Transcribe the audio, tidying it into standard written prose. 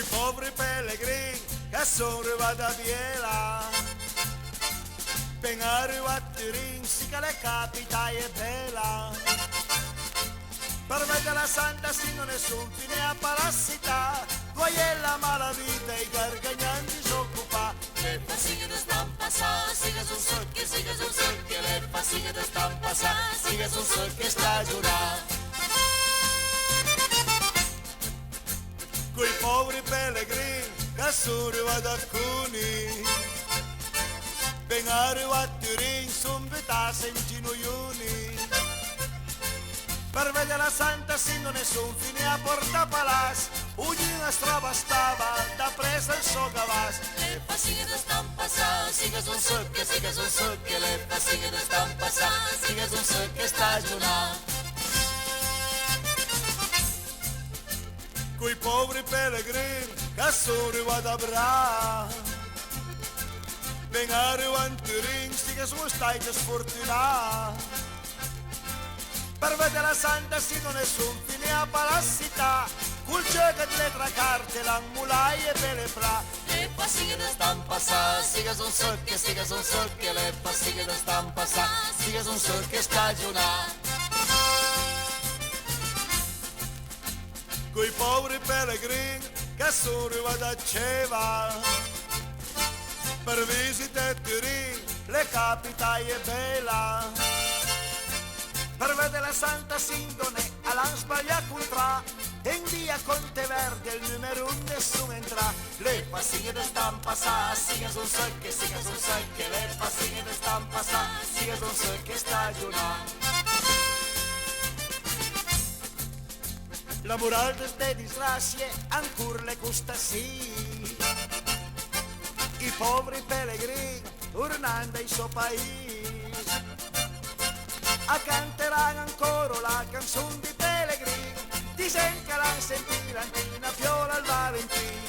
poveri pellegrini che sono arrivati a Biela, ben arrivati a Turin, sì che le capita è bella, per vedere la Santa sì non è sul fine a palassità, poi è la malavita e i gargagnanti si occupa, le passighe da stampa sa, siga sul socchio, le passighe da stampa sa, siga sul socchio stagionale. quei poveri pellegrini che sono arrivati a Cuni, ben arrivati a Turin, sono vitati in ginocchioni, per vedere la Santa sì non è son fine a Porta Palazzo, ognuno strada stava da presa il suo cavas. Le passighe da stampa sa, siga sul socchio, le passighe da stampa sa, siga sul socchio stagionale. Quei poveri pellegrini che sono arrivati a Bra, ben arrivati a Turin, sì che sono stati sfortunati, per vedere la Santa sì non è son fine a palassità, col gioco di letra carte, la mulaia e le fra. Le passighe da stampa sa, siga sul socchio, le passighe da stampa sa, siga sul socchio stagionale. Quei poveri pellegrini che sono arrivati a Ceva, per visitare Turin, le capitali è bella, per vedere la Santa Sindone all'han sbagliato un tra, e in via Conteverde il numero 1 nessuno entra. Le passighe da stampa sa, siga sul socchio, le passighe da stampa sa, siga sul socchio stagionale. La morale delle disgrazie ancora le costa sì, i poveri pellegrini tornando ai suoi paesi, canteranno ancora la canzone di pellegrini, dicen che l'hanno sentita Antina Fiola al Valentino.